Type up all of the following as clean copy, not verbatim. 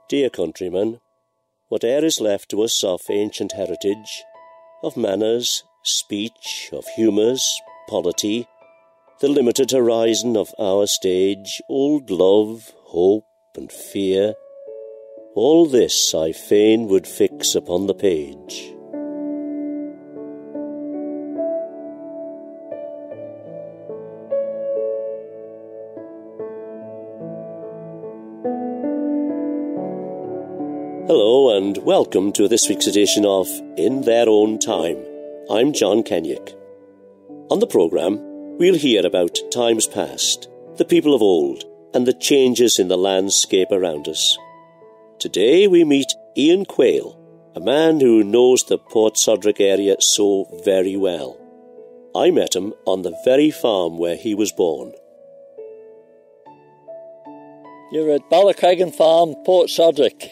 Dear countrymen, whate'er is left to us of ancient heritage, of manners, speech, of humours, polity, the limited horizon of our stage, old love, hope, and fear, all this I fain would fix upon the page. Hello and welcome to this week's edition of In Their Own Time. I'm John Kennaugh. On the programme, we'll hear about times past, the people of old, and the changes in the landscape around us. Today we meet Ian Quayle, a man who knows the Portsodrick area so very well. I met him on the very farm where he was born. You're at Ballacraggan Farm, Portsodrick,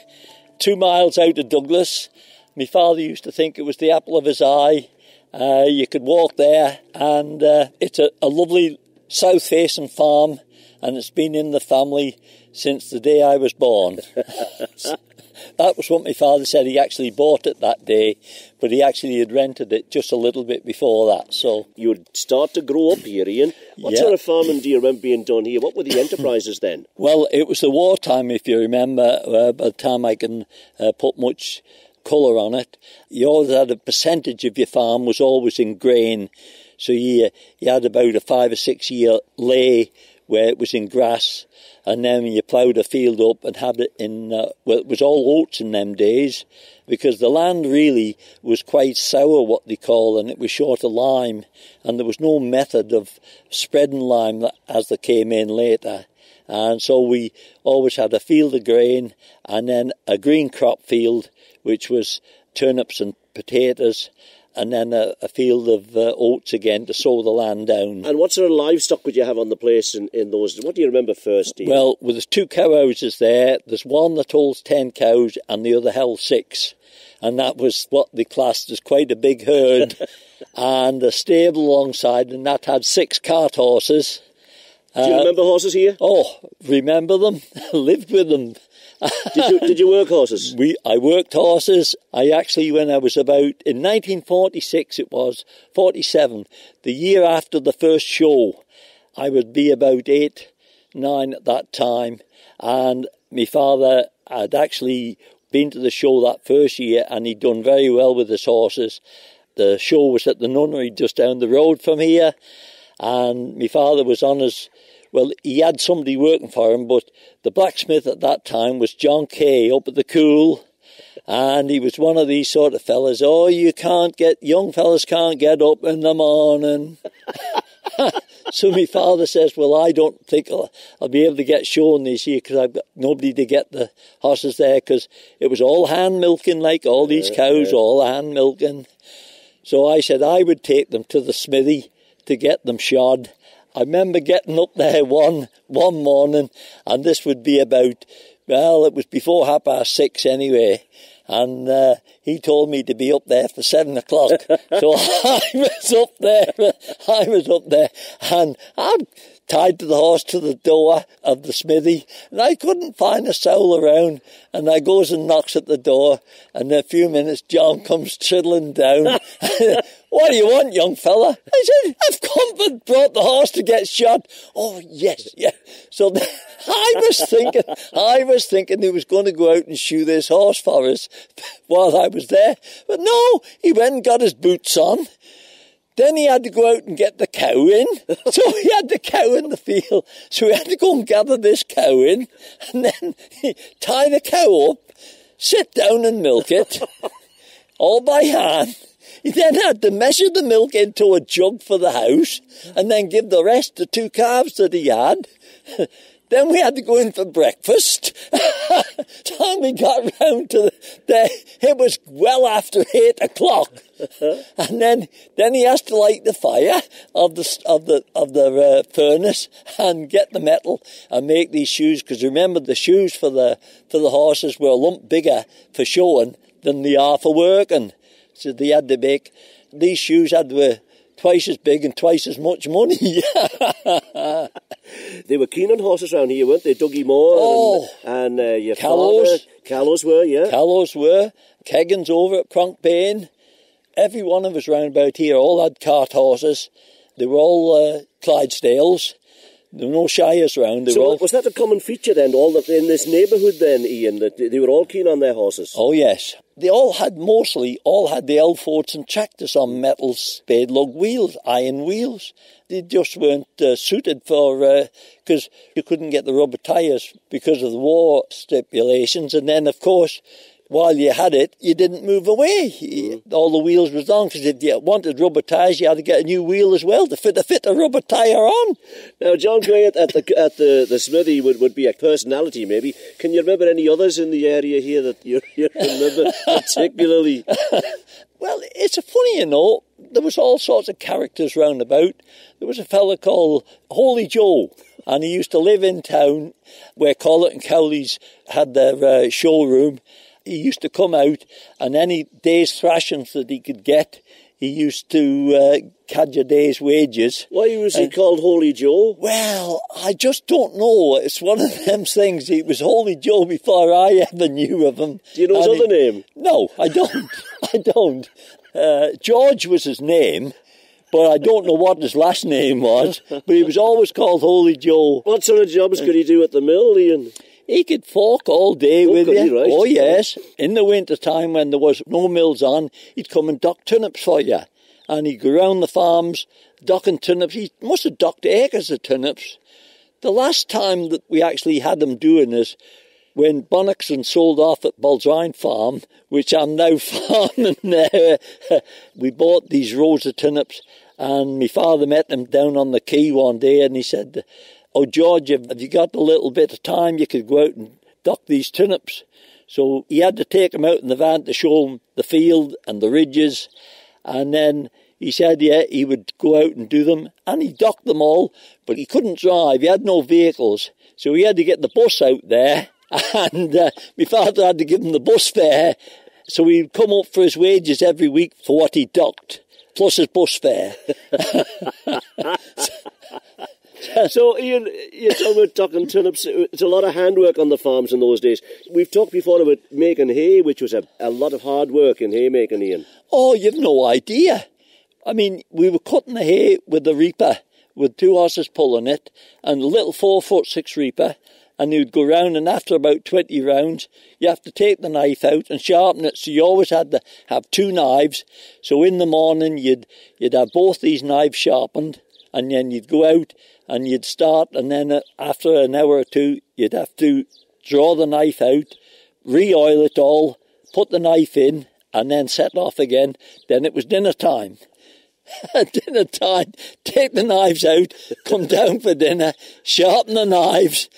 2 miles out of Douglas. My father used to think it was the apple of his eye. You could walk there, and it's a lovely south-facing farm, and it's been in the family since the day I was born. That was what my father said. He actually bought it that day, but he actually had rented it just a little bit before that. So you would start to grow up here, Ian. What sort of farming do you remember being done here? What were the enterprises then? Well, it was the wartime, if you remember. By the time I can put much colour on it, you always had a percentage of your farm was always in grain. So you had about a 5 or 6 year lay where it was in grass, and then you ploughed a field up and had it in, it was all oats in them days, because the land really was quite sour, what they call, and it was short of lime, and there was no method of spreading lime as they came in later. And so we always had a field of grain, and then a green crop field, which was turnips and potatoes, and then a field of oats again to sow the land down. And what sort of livestock would you have on the place in those? What do you remember first, Ian? Well, there's 2 cow houses there. There's one that holds 10 cows and the other held 6. And that was what they classed as quite a big herd. And a stable alongside, and that had 6 cart horses. Do you remember horses here? Oh, remember them. Lived with them. Did you work horses? I worked horses. I actually, when I was about, in 1946 it was, 47, the year after the first show, I would be about 8, 9 at that time, and my father had actually been to the show that first year, and he'd done very well with his horses. The show was at the nunnery just down the road from here, and my father was on his... Well, he had somebody working for him, but the blacksmith at that time was John Kennaugh up at the Cool, and he was one of these sort of fellas, young fellas can't get up in the morning. So my father says, well, I don't think I'll be able to get shown this year because I've got nobody to get the horses there, because it was all hand milking, like all these cows, all hand milking. So I said I would take them to the smithy to get them shod. I remember getting up there one morning, and this would be about, well, it was before 6:30 anyway, and he told me to be up there for 7 o'clock. So I was up there, and I'm tied to the horse to the door of the smithy, and I couldn't find a soul around, and I goes and knocks at the door, and in a few minutes John comes triddling down. What do you want, young fella? I said, I've come and brought the horse to get shod. Oh, yes. So I was thinking he was going to go out and shoe this horse for us while I was there. But no, he went and got his boots on. Then he had to go out and get the cow in. So he had the cow in the field. So he had to go and gather this cow in, and then tie the cow up, sit down and milk it, all by hand. He then had to measure the milk into a jug for the house, and then give the rest to 2 calves that he had. Then we had to go in for breakfast. Time we got round to it was well after 8 o'clock. And then he has to light the fire of the furnace and get the metal and make these shoes, because remember the shoes for the horses were a lump bigger for showing than they are for working. So they had to make these shoes, had to twice as big and twice as much money. They were keen on horses around here, weren't they? Dougie Moore and your father. Callows were, yeah. Callows were. Keggins over at Cronkbane. Every one of us round about here all had cart horses. They were all Clydesdales. There were no Shires round. Was that a common feature then, in this neighbourhood then, Ian, that they were all keen on their horses? Oh, yes. They mostly all had the Elfords and tractors on metal spade lug wheels, iron wheels. They just weren't suited for, because you couldn't get the rubber tyres because of the war stipulations. And then, of course, while you had it, you didn't move away. All the wheels was on, because if you wanted rubber tyres, you had to get a new wheel as well to fit a rubber tyre on. Now, John Quayle at the smithy would be a personality, maybe. Can you remember any others in the area here that you remember particularly? Well, it's funny, there was all sorts of characters round about. There was a fella called Holy Joe, and he used to live in town where Collett and Cowley's had their showroom. He used to come out, and any day's thrashings that he could get, he used to cadge a day's wages. Why was he called Holy Joe? Well, I just don't know. It's one of them things. He was Holy Joe before I ever knew of him. Do you know his other name? No, I don't. I don't. George was his name, but I don't know what his last name was. But he was always called Holy Joe. What sort of jobs could he do at the mill, Ian? He could fork all day with you. Right? Oh, yes. In the winter time when there was no mills on, he'd come and dock turnips for you. And he'd go round the farms, docking turnips. He must have docked acres of turnips. The last time that we actually had him doing this, when Bonnockson sold off at Baldrain Farm, which I'm now farming there, we bought these rows of turnips, and my father met him down on the quay one day, and he said, "Oh, George, have you got a little bit of time? You could go out and dock these turnips." So he had to take them out in the van to show him the field and the ridges. And then he said, yeah, he would go out and do them. And he docked them all, but he couldn't drive. He had no vehicles. So he had to get the bus out there. And my father had to give him the bus fare. So he'd come up for his wages every week for what he docked, plus his bus fare. So, Ian, you're talking about docking turnips. It's a lot of handwork on the farms in those days. We've talked before about making hay, which was a lot of hard work in haymaking, Ian. Oh, you've no idea. I mean, we were cutting the hay with the reaper, with two horses pulling it, and a little 4'6" reaper, and you'd go round, and after about 20 rounds, you have to take the knife out and sharpen it. So you always had to have two knives. So in the morning, you'd have both these knives sharpened, and then you'd go out and you'd start, and then after an hour or two, you'd have to draw the knife out, re-oil it all, put the knife in, and then set off again. Then it was dinner time. Dinner time, take the knives out, come down for dinner, sharpen the knives,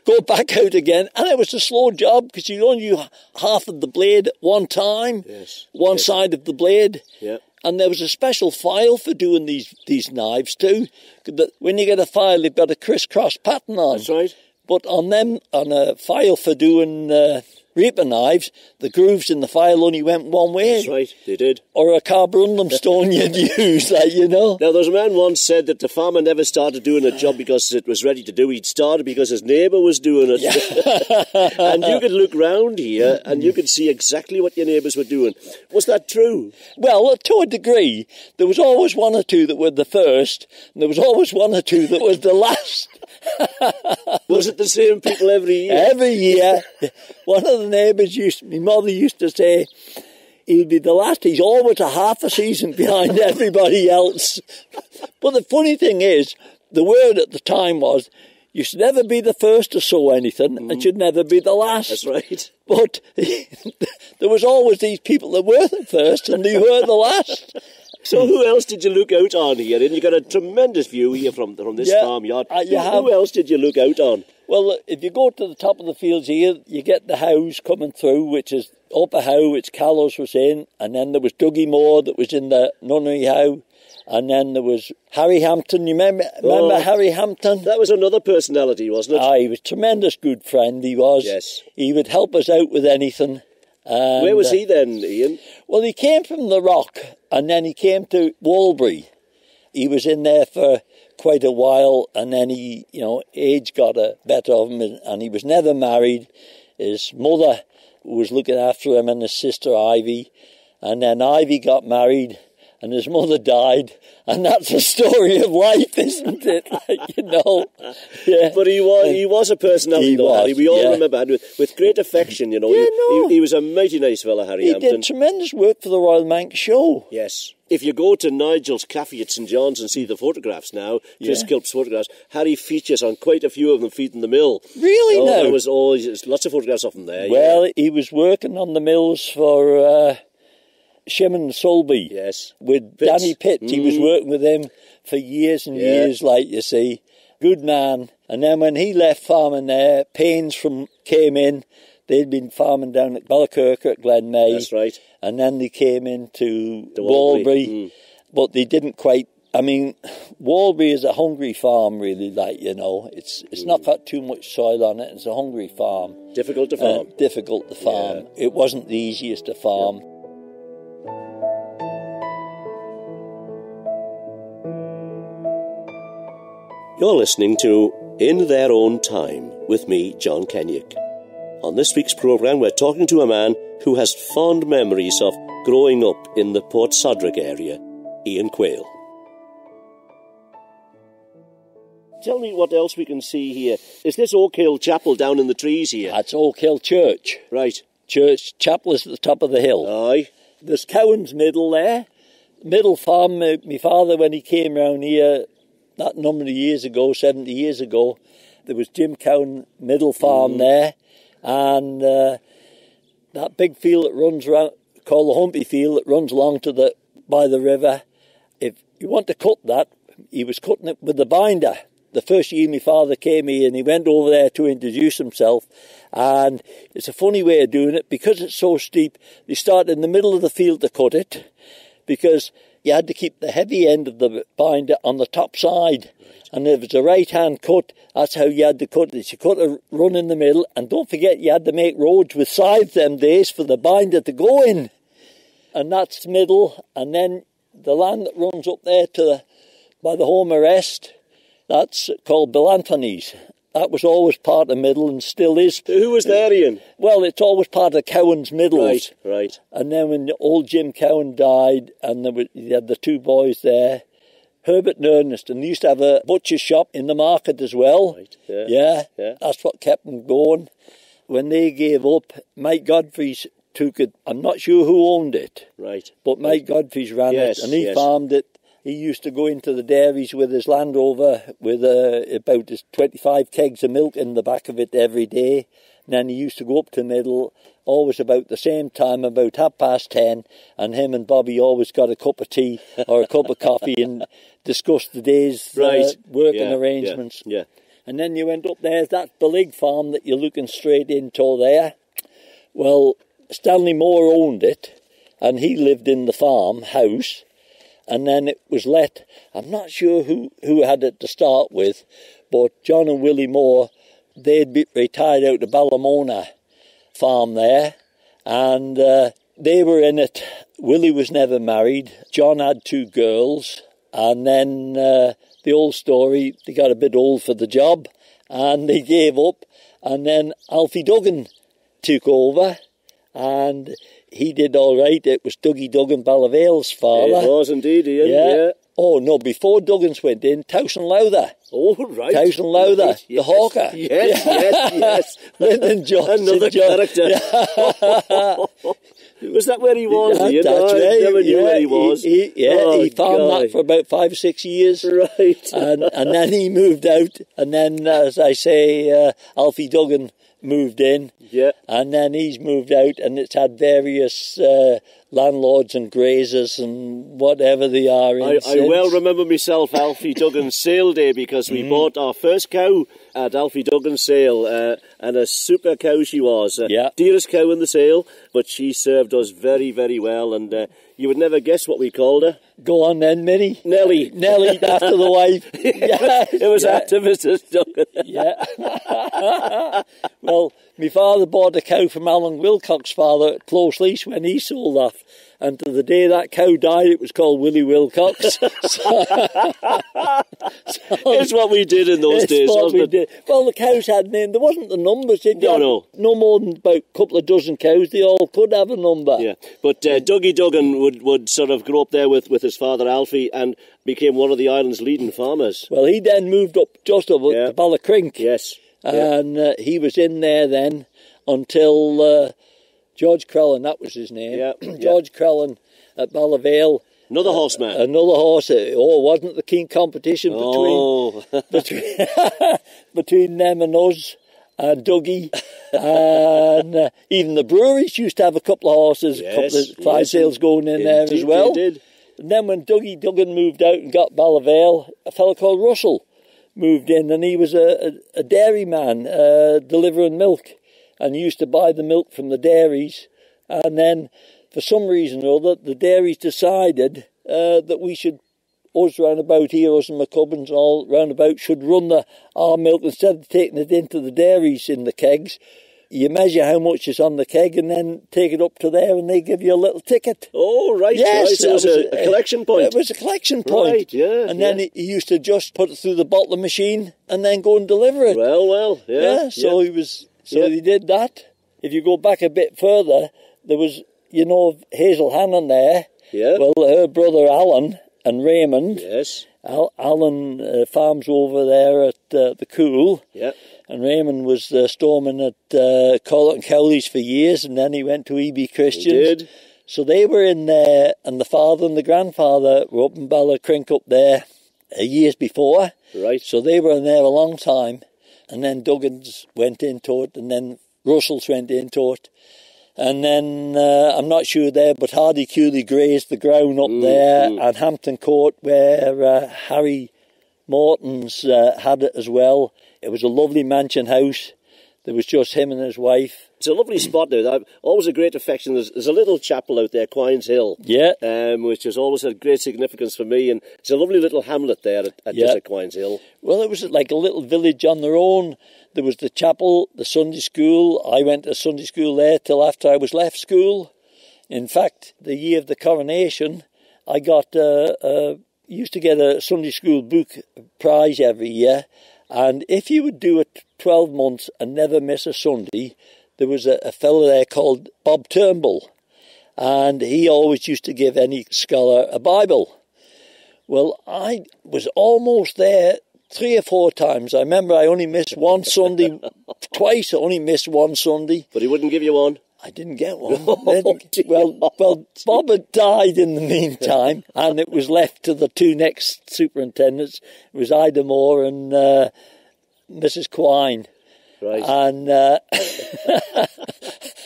go back out again. And it was a slow job because you only use half of the blade at one time, one side of the blade. Yeah. And there was a special file for doing these knives too. When you get a file, they've got a crisscross pattern on. That's right. But on a file for doing reaper knives, the grooves in the file only went one way. That's right, they did. Or a carborundum stone you'd use, Now, there was a man once said that the farmer never started doing a job because it was ready to do. He'd started because his neighbour was doing it. Yeah. And you could look round here and you could see exactly what your neighbours were doing. Was that true? Well, to a degree. There was always one or two that were the first, and there was always one or two that was the last. Was it the same people every year? Every year. One of the neighbours my mother used to say, he'll be the last. He's always a half a season behind everybody else. But the funny thing is, the word at the time was, you should never be the first to sow anything, and should never be the last. That's right. But there was always these people that were the first, and they were the last. So who else did you look out on here? And you got a tremendous view here from this farmyard. Who else did you look out on? Well, if you go to the top of the fields here, you get the house coming through, which is Upper Howe, which Callows was in, and then there was Dougie Moore that was in the Nunnery Howe, and then there was Harry Hampton. You remember Harry Hampton? That was another personality, wasn't it? He was a tremendous good friend, he was. Yes. He would help us out with anything. And, where was he then, Ian? Well, he came from the Rock, and then he came to Walbury. he was in there for quite a while, and then age got a better of him, and he was never married. His mother was looking after him and his sister Ivy, and then Ivy got married and his mother died, and that's a story of life, isn't it? Yeah. But he was a personality, though, Harry. We all remember Harry with great affection, He was a mighty nice fella, Harry Hampton. He did tremendous work for the Royal Manx Show. Yes. If you go to Nigel's Cafe at St John's and see the photographs now, Chris Kilp's photographs, Harry features on quite a few of them feeding the mill. Really? No. There was always lots of photographs of him there. Well, he was working on the mills for Shimon Sulby. Yes. With Danny Pitt. He was working with him for years and years, like you see. Good man. And then when he left farming there, Paynes came in. They'd been farming down at Ballakirk at Glenmay. That's right. And then they came into Walbury. But they didn't quite... I mean, Walbury is a hungry farm, really, It's not got too much soil on it. It's a hungry farm. Difficult to farm. Yeah. It wasn't the easiest to farm. Yeah. You're listening to In Their Own Time with me, John Kennaugh. On this week's programme, we're talking to a man who has fond memories of growing up in the Port Sodrick area, Ian Quayle. Tell me what else we can see here. Is this Oak Hill Chapel down in the trees here? That's Oak Hill Church. Right. Chapel is at the top of the hill. Aye. There's Cowan's Middle there. Middle farm, my father, when he came round here, that number of years ago, 70 years ago, there was Jim Cowan Middle Farm there, and that big field that runs around, called the Humpy Field, that runs along by the river. If you want to cut that, he was cutting it with the binder. The first year my father came here, and he went over there to introduce himself, and it's a funny way of doing it, because it's so steep. They start in the middle of the field to cut it, because you had to keep the heavy end of the binder on the top side. Right. And if it's a right-hand cut, that's how you had to cut it. You cut a run in the middle, and don't forget you had to make roads with scythes them days for the binder to go in. And that's middle, and then the land that runs up there by the home arrest, that's called Bill Anthony's. That was always part of Middle and still is. Who was there, Ian? Well, it's always part of Cowan's Middles. Right. And then when old Jim Cowan died, and you had the two boys there, Herbert and Ernest, and they used to have a butcher's shop in the market as well. Right, yeah. That's what kept them going. When they gave up, Mike Godfrey's took it. I'm not sure who owned it. Right. But Mike Godfrey's ran it, and he farmed it. He used to go into the dairies with his Land Rover with about 25 kegs of milk in the back of it every day. And then he used to go up to Middle, always about the same time, about 10:30, and him and Bobby always got a cup of tea or a cup of coffee and discussed the day's working arrangements. Yeah. And then you went up there, that's the Lig farm that you're looking straight into there. Well, Stanley Moore owned it, and he lived in the farmhouse. And then it was let, I'm not sure who had it to start with, but John and Willie Moore, they'd be retired out of Ballamona farm there, and they were in it. Willie was never married. John had 2 girls, and then the old story, they got a bit old for the job, and they gave up, and then Alfie Duggan took over, and he did all right. It was Dougie Duggan, Ballavale's father. It was indeed, Ian. Yeah. Oh, no, before Duggans went in, Towson Lowther. Oh, right. Towson Lowther, right. The hawker. Yes. Lyndon Johnson. Another character. Yeah. Was that where he was, Ian? That's right. I never knew where he was. He farmed that for about 5 or 6 years. Right. and then he moved out. And then, as I say, Alfie Duggan moved in, and then he's moved out, and it's had various landlords and grazers and whatever they are. I well remember myself Alfie Duggan's sale day, because we bought our first cow at Alfie Duggan's sale, and a super cow she was. Dearest cow in the sale, but she served us very, very well, and you would never guess what we called her. Go on then, Minnie. Nellie, after the wife. It was after Mrs. Duggan. Well, my father bought a cow from Alan Wilcox's father at Close Lease when he sold off, and to the day that cow died, it was called Willie Wilcox. It's what we did in those days, wasn't it? Well, the cows had names. There wasn't the numbers. No more than about a couple of dozen cows. They all could have a number. Yeah, but Dougie Duggan would sort of grow up there with his father Alfie and became one of the island's leading farmers. Well, he then moved up just over to Ballacrint. Yes. And he was in there then until George Crellin, that was his name. Yeah. George Crellin at Ballavale. Another horseman. Another horse. Oh, wasn't the keen competition between them and us and Dougie. And even the breweries used to have a couple of horses, a couple of Clydesdales going in there as well. They did. And then when Dougie Duggan moved out and got Ballavale, a fellow called Russell moved in, and he was a dairyman delivering milk, and he used to buy the milk from the dairies. And then, for some reason or other, the dairies decided that we should, us round about here, us and McCubbins and all round about, should run our milk instead of taking it into the dairies in the kegs. You measure how much is on the keg and then take it up to there and they give you a little ticket. Oh, right. Yes. Right. So it was a collection point. It was a collection point. Right, yeah. And then he used to just put it through the bottling machine and then go and deliver it. Well, yeah. So he did that. If you go back a bit further, there was, Hazel Hannon there. Yeah. Well, her brother Alan and Raymond. Yes. Alan farms over there at the Cool. Yeah. And Raymond was storming at Corlett & Cowley's for years, and then he went to E.B. Christians. He did. So they were in there, and the father and the grandfather were up in Ballacrint up there years before. Right. So they were in there a long time. And then Duggins went into it, and then Russells went into it. And then, I'm not sure there, but Hardy Cooley grazed the ground up there, and Hampton Court, where Harry Morton's had it as well. It was a lovely mansion house. There was just him and his wife. It's a lovely spot there. Always a great affection. There's a little chapel out there, Quines Hill. Yeah. Which has always had great significance for me. And it's a lovely little hamlet there just at Quines Hill. Well, it was like a little village on their own. There was the chapel, the Sunday school. I went to Sunday school there till after I was left school. In fact, the year of the coronation, I got used to get a Sunday school book prize every year. And if you would do it 12 months and never miss a Sunday, there was a fellow there called Bob Turnbull, and he always used to give any scholar a Bible. Well, I was almost there 3 or 4 times. I remember I only missed one Sunday, twice I only missed one Sunday. But he wouldn't give you one? I didn't get one. Well, Bob had died in the meantime, and it was left to the 2 next superintendents. It was Ida Moore and Mrs. Quine. Right. And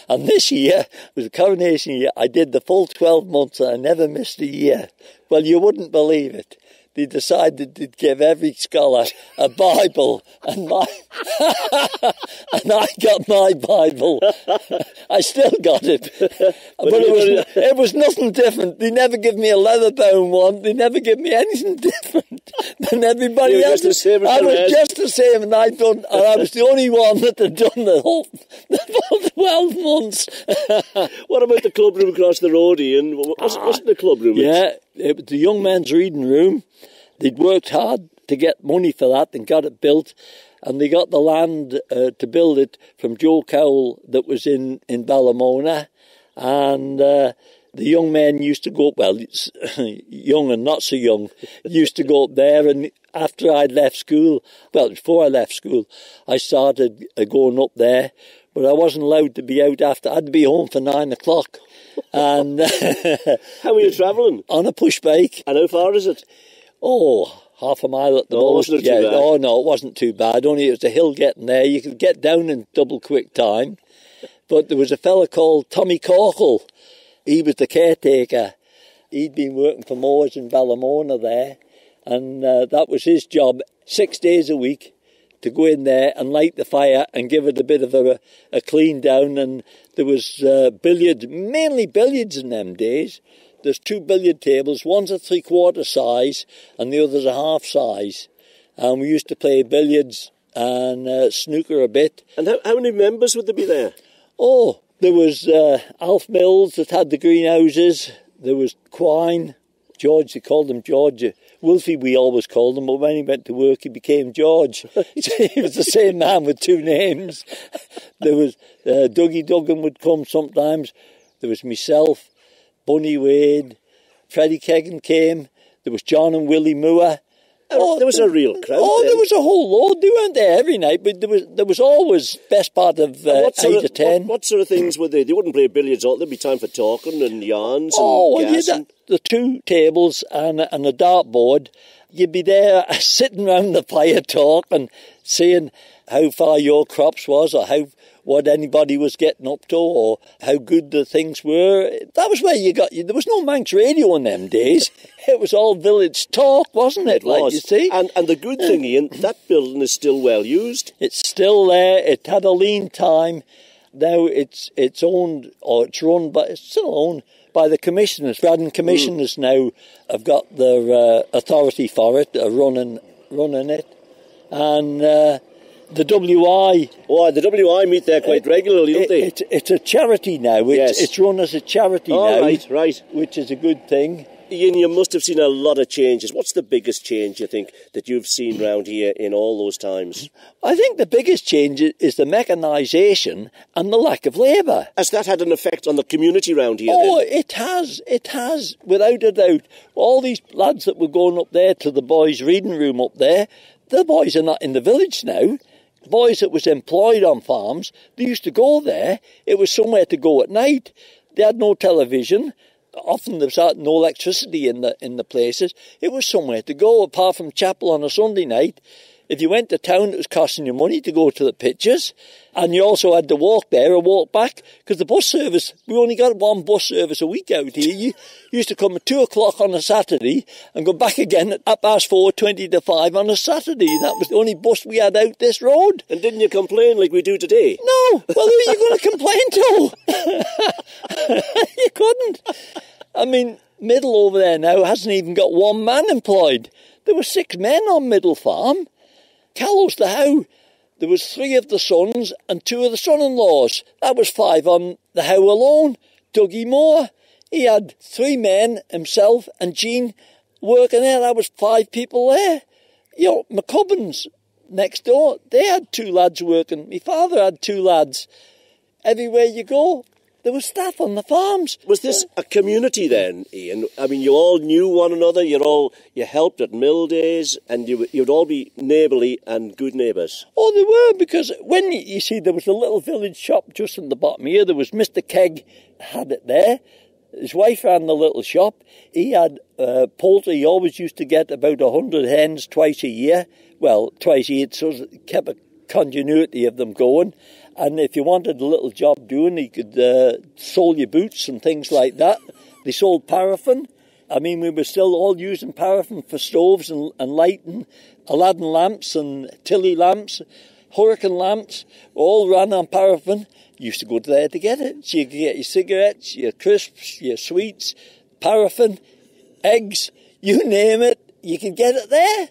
and this year was the coronation year. I did the full 12 months, and I never missed a year. Well, you wouldn't believe it. They decided to give every scholar a Bible, and and I got my Bible. I still got it, but it was nothing different. They never give me a leather-bound one. They never give me anything different than everybody else. I was just the same, and I was the only one that had done the whole 12 months. What about the club room across the road, Ian? Wasn't the club room? Yeah, it was the young men's reading room. They'd worked hard to get money for that and got it built, and they got the land to build it from Joe Cowell that was in Ballamona, and the young men used to go up, well, young and not so young, used to go up there, and after I'd left school, well, before I left school, I started going up there, but I wasn't allowed to be out after, I had to be home for 9 o'clock. And how were you travelling? On a push bike. And how far is it? Oh, half a mile at the most. Wasn't it too bad? Oh, no, it wasn't too bad. Only it was a hill getting there. You could get down in double quick time. But there was a fella called Tommy Corkle. He was the caretaker. He'd been working for Moores in Ballamona there. And that was his job, 6 days a week, to go in there and light the fire and give it a bit of a clean down. And there was billiards, mainly billiards in them days. There's 2 billiard tables, one's a 3/4 size and the other's a half size. And we used to play billiards and snooker a bit. And how many members would there be there? Oh, there was Alf Mills that had the greenhouses. There was Quine, George, they called him George. Wolfie, we always called him, but when he went to work, he became George. So he was the same man with two names. There was Dougie Duggan would come sometimes. There was myself, Bunny Wade, Freddie Keggin came. There was John and Willie Moore. There was a real crowd. There was a whole load. They weren't there every night, but there was always best part of 8 to 10. What sort of things were they? They wouldn't play billiards all. There'd be time for talking and yarns and gassing. The two tables and a dartboard. You'd be there sitting round the fire talking, seeing how far your crops was, or what anybody was getting up to, or how good the things were. That was where there was no Manx radio in them days. It was all village talk, wasn't it? It was. Like you see. And the good thing, Ian, that building is still well used. It's still there. It had a lean time. Now it's owned, or it's run, but it's still owned by the commissioners. Braddon commissioners now have got their authority for it, running it. And the WI... Oh, the WI meet there quite regularly, don't they? It's a charity now. It's run as a charity now. Right. Which is a good thing. Ian, you must have seen a lot of changes. What's the biggest change, you think, that you've seen round here in all those times? I think the biggest change is the mechanisation and the lack of labour. Has that had an effect on the community round here, Oh, then? it has, without a doubt. All these lads that were going up there to the boys' reading room up there, the boys are not in the village now. Boys that was employed on farms, they used to go there. It was somewhere to go at night. They had no television. Often there was no electricity in the places. It was somewhere to go, apart from chapel on a Sunday night. If you went to town, it was costing you money to go to the pitches. And you also had to walk there or walk back, because the bus service, we only got one bus service a week out here. You used to come at 2 o'clock on a Saturday and go back again at 4:20 20 to 5 on a Saturday. That was the only bus we had out this road. And didn't you complain like we do today? No. Well, who are you going to complain to? You couldn't. I mean, Middle over there now hasn't even got one man employed. There were 6 men on Middle Farm. Callows the How, there was 3 of the sons and 2 of the son-in-laws. That was 5 on the How alone. Dougie Moore, he had 3 men, himself and Jean, working there. That was 5 people there. You know, McCubbins next door, they had 2 lads working. My father had 2 lads. Everywhere you go, there was staff on the farms. Was this a community then, Ian? I mean, you all knew one another, you helped at mill days, and you'd all be neighbourly and good neighbours. Oh, they were, because when you see, there was a little village shop just in the bottom here. There was Mr. Kegg had it there. His wife ran the little shop. He had poultry. He always used to get about 100 hens twice a year. Well, twice a year, so it kept a continuity of them going. And if you wanted a little job doing, you could sole your boots and things like that. They sold paraffin. I mean, we were still all using paraffin for stoves and lighting. Aladdin lamps and Tilly lamps, Hurricane lamps, all ran on paraffin. You used to go there to get it. So you could get your cigarettes, your crisps, your sweets, paraffin, eggs, you name it, you could get it there.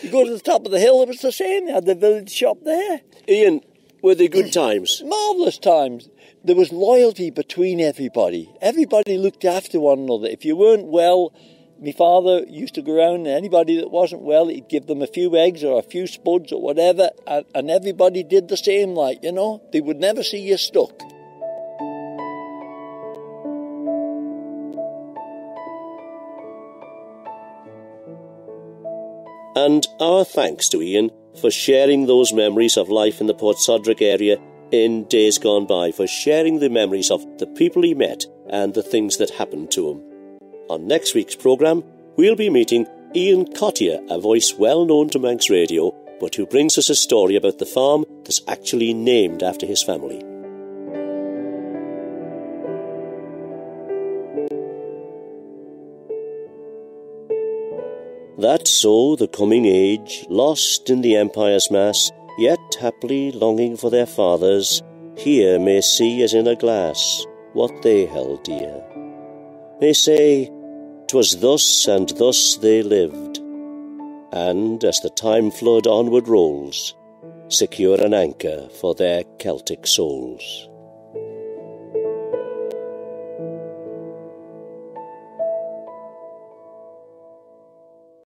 You go to the top of the hill, it was the same. They had the village shop there. Ian, were they good times? Marvellous times. There was loyalty between everybody. Everybody looked after one another. If you weren't well, my father used to go around, and anybody that wasn't well, he'd give them a few eggs or a few spuds or whatever, and everybody did the same, They would never see you stuck. And our thanks to Ian for sharing those memories of life in the Port Sodrick area in days gone by, for sharing the memories of the people he met and the things that happened to him. On next week's programme, we'll be meeting Ian Cottier, a voice well known to Manx Radio, but who brings us a story about the farm that's actually named after his family. That so the coming age, lost in the empire's mass, yet happily longing for their fathers, here may see as in a glass what they held dear. May say, 'twas thus and thus they lived, and as the time flood onward rolls, secure an anchor for their Celtic souls.